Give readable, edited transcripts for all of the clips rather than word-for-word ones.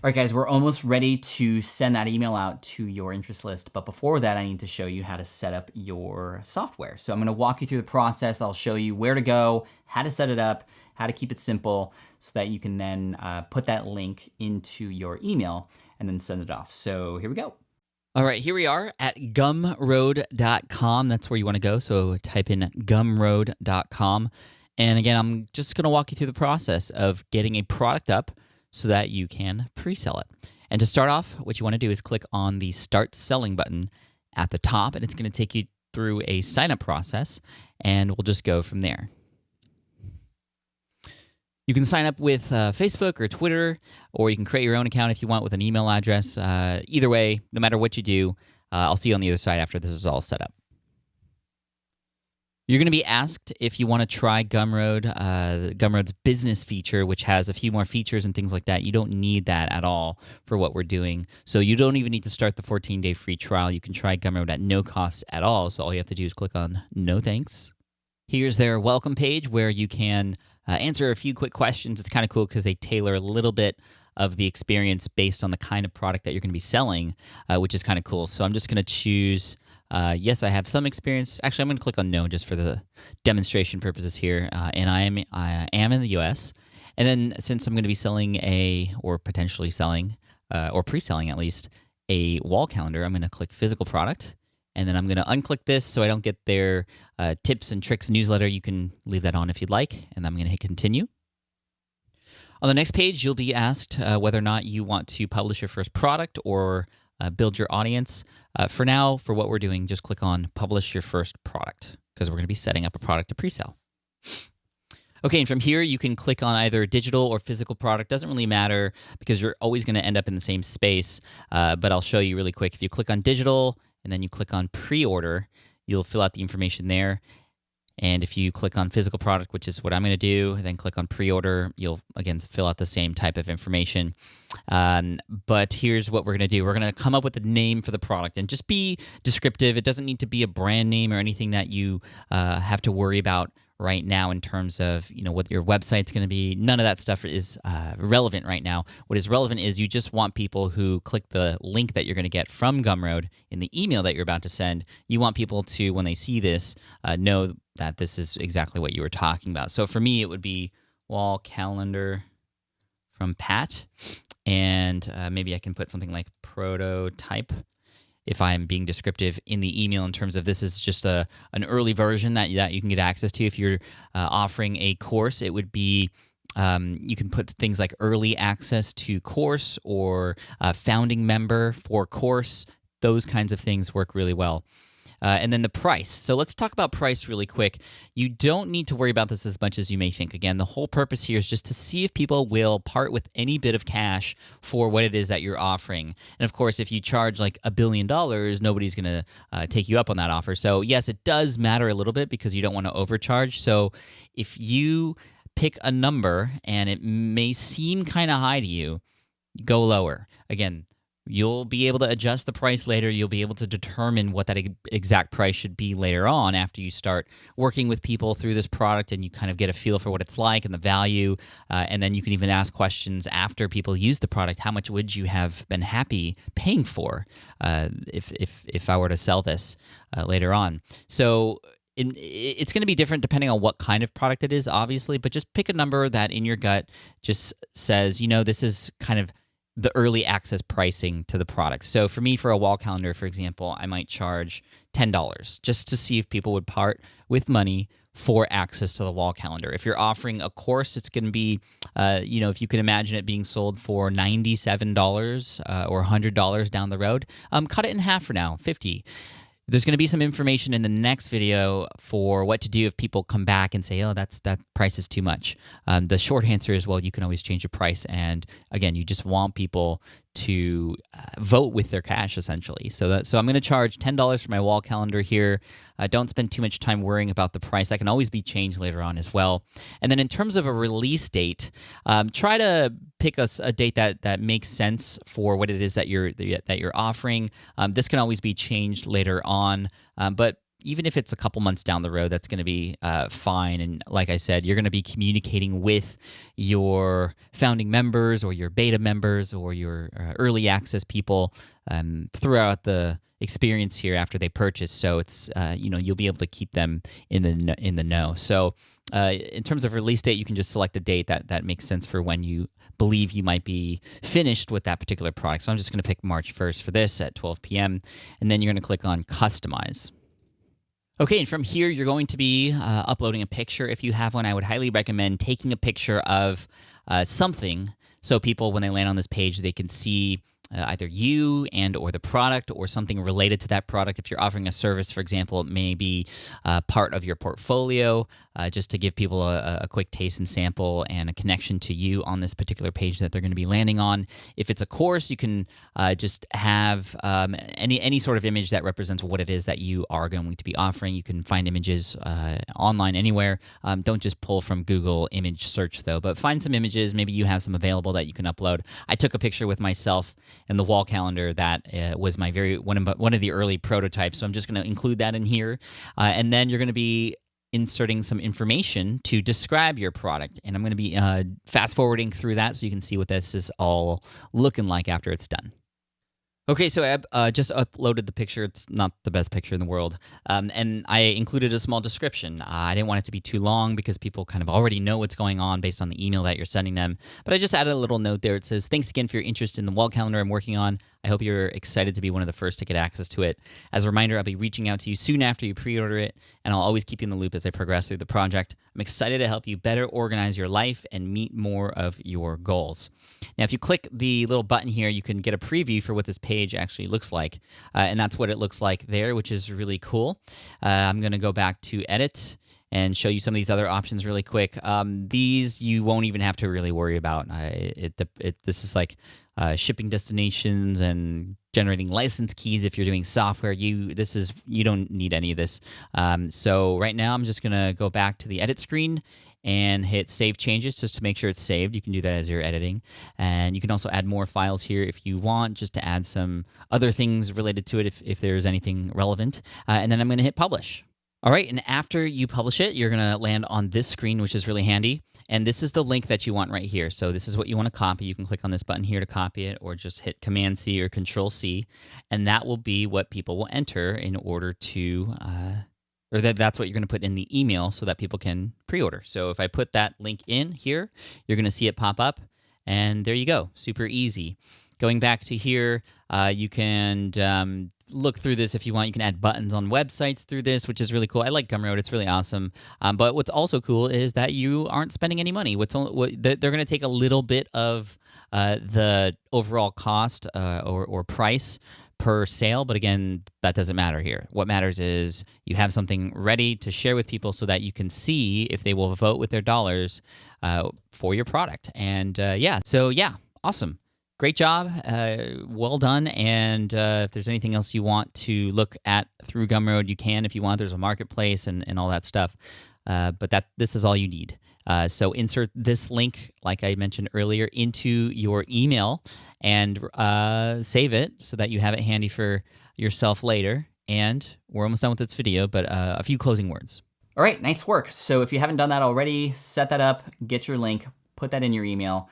All right, guys, we're almost ready to send that email out to your interest list. But before that, I need to show you how to set up your software. So I'm going to walk you through the process. I'll show you where to go, how to set it up, how to keep it simple so that you can then put that link into your email and then send it off. So here we go. All right, here we are at gumroad.com. That's where you want to go. So type in gumroad.com. And again, I'm just going to walk you through the process of getting a product up so that you can pre-sell it. And to start off, what you want to do is click on the Start Selling button at the top, and it's going to take you through a sign-up process, and we'll just go from there. You can sign up with Facebook or Twitter, or you can create your own account if you want with an email address. Either way, no matter what you do, I'll see you on the other side after this is all set up. You're going to be asked if you want to try Gumroad, Gumroad's business feature, which has a few more features and things like that. You don't need that at all for what we're doing. So you don't even need to start the 14-day free trial. You can try Gumroad at no cost at all. So all you have to do is click on No Thanks. Here's their welcome page where you can answer a few quick questions. It's kind of cool because they tailor a little bit of the experience based on the kind of product that you're going to be selling, which is kind of cool. So I'm just going to choose... yes, I have some experience. Actually, I'm going to click on no just for the demonstration purposes here. And I am in the US. And then since I'm going to be selling or potentially selling, or pre-selling at least, a wall calendar, I'm going to click physical product. And then I'm going to unclick this so I don't get their tips and tricks newsletter. You can leave that on if you'd like. And I'm going to hit continue. On the next page, you'll be asked whether or not you want to publish your first product or build your audience. For now, for what we're doing, just click on Publish Your First Product because we're going to be setting up a product to pre-sell. Okay, and from here, you can click on either digital or physical product. Doesn't really matter because you're always going to end up in the same space, but I'll show you really quick. If you click on digital and then you click on pre-order, you'll fill out the information there. And if you click on physical product, which is what I'm going to do, then click on pre-order, you'll, again, fill out the same type of information. But here's what we're going to do. We're going to come up with a name for the product and just be descriptive. It doesn't need to be a brand name or anything that you have to worry about right now in terms of what your website's going to be. None of that stuff is relevant right now. What is relevant is you just want people who click the link that you're going to get from Gumroad in the email that you're about to send. You want people to, when they see this, know that this is exactly what you were talking about. So for me, it would be wall calendar from Pat, and maybe I can put something like prototype if I'm being descriptive in the email in terms of this is just an early version that you can get access to. If you're offering a course, it would be you can put things like early access to course or founding member for course. Those kinds of things work really well. And then the price. So let's talk about price really quick. You don't need to worry about this as much as you may think. Again, the whole purpose here is just to see if people will part with any bit of cash for what it is that you're offering. And of course, if you charge like $1 billion, nobody's going to take you up on that offer. So yes, it does matter a little bit because you don't want to overcharge. So if you pick a number and it may seem kind of high to you, go lower. Again, you'll be able to adjust the price later. You'll be able to determine what that exact price should be later on after you start working with people through this product and you kind of get a feel for what it's like and the value. And then you can even ask questions after people use the product. How much would you have been happy paying for if I were to sell this later on? So it's going to be different depending on what kind of product it is, obviously, but just pick a number that in your gut just says, this is kind of the early access pricing to the product. So for me, for a wall calendar, for example, I might charge $10 just to see if people would part with money for access to the wall calendar. If you're offering a course, it's going to be, if you can imagine it being sold for $97 or $100 down the road, cut it in half for now, $50. There's going to be some information in the next video for what to do if people come back and say, oh, that price is too much. The short answer is, well, you can always change the price. And again, you just want people to vote with their cash, essentially. So I'm going to charge $10 for my wall calendar here. Don't spend too much time worrying about the price. That can always be changed later on as well. And then in terms of a release date, try to pick a date that makes sense for what it is that you're offering. This can always be changed later on, but even if it's a couple months down the road, that's going to be fine. And like I said, you're going to be communicating with your founding members or your beta members or your early access people throughout the experience here after they purchase. So it's you'll be able to keep them in the know. So in terms of release date, you can just select a date that makes sense for when you believe you might be finished with that particular product. So I'm just going to pick March 1st for this at 12 p.m. and then you're going to click on Customize. Okay, and from here, you're going to be uploading a picture. If you have one, I would highly recommend taking a picture of something so people, when they land on this page, they can see either you and or the product or something related to that product. If you're offering a service, for example, it may be part of your portfolio, just to give people a quick taste and sample and a connection to you on this particular page that they're going to be landing on. If it's a course, you can just have any sort of image that represents what it is that you are going to be offering. You can find images online anywhere. Don't just pull from Google image search though, but find some images. Maybe you have some available that you can upload. I took a picture with myself and the wall calendar that was my one of the early prototypes. So I'm just going to include that in here. And then you're going to be inserting some information to describe your product. And I'm going to be fast forwarding through that so you can see what this is all looking like after it's done. Okay, so I just uploaded the picture. It's not the best picture in the world. And I included a small description. I didn't want it to be too long because people kind of already know what's going on based on the email that you're sending them. But I just added a little note there. It says, thanks again for your interest in the wall calendar I'm working on. I hope you're excited to be one of the first to get access to it. As a reminder, I'll be reaching out to you soon after you pre-order it, and I'll always keep you in the loop as I progress through the project. I'm excited to help you better organize your life and meet more of your goals. Now, if you click the little button here, you can get a preview for what this page actually looks like, and that's what it looks like there, which is really cool. I'm going to go back to Edit and show you some of these other options really quick. These you won't even have to really worry about. This is like shipping destinations and generating license keys. If you're doing software, you don't need any of this. So right now I'm just gonna go back to the edit screen and hit Save Changes just to make sure it's saved. You can do that as you're editing. And you can also add more files here if you want, just to add some other things related to it if there's anything relevant. And then I'm gonna hit Publish. All right, and after you publish it, you're gonna land on this screen, which is really handy. And this is the link that you want right here. So this is what you want to copy. You can click on this button here to copy it, or just hit Command-C or Control-C, and that will be what people will enter in order to, that's what you're going to put in the email so that people can pre-order. So if I put that link in here, you're going to see it pop up, and there you go. Super easy. Going back to here, you can look through this if you want. You can add buttons on websites through this, which is really cool. I like Gumroad. It's really awesome. But what's also cool is that you aren't spending any money. They're going to take a little bit of the overall cost or price per sale, but again, that doesn't matter here. What matters is you have something ready to share with people so that you can see if they will vote with their dollars for your product. And awesome. Great job. Well done. And if there's anything else you want to look at through Gumroad, you can if you want. There's a marketplace and all that stuff. But this is all you need. So insert this link, like I mentioned earlier, into your email and save it so that you have it handy for yourself later. And we're almost done with this video, but a few closing words. All right, nice work. So if you haven't done that already, set that up, get your link, put that in your email,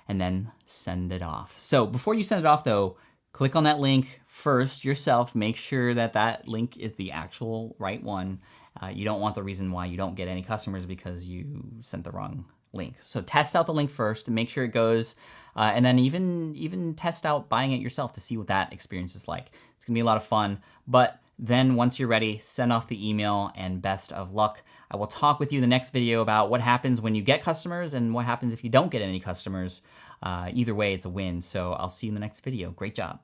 and then send it off. So before you send it off though, click on that link first yourself. Make sure that that link is the actual right one. You don't want the reason why you don't get any customers because you sent the wrong link. So test out the link first and make sure it goes, and then even test out buying it yourself to see what that experience is like. It's gonna be a lot of fun, but then once you're ready, send off the email and best of luck. I will talk with you in the next video about what happens when you get customers and what happens if you don't get any customers. Either way, it's a win. So I'll see you in the next video. Great job.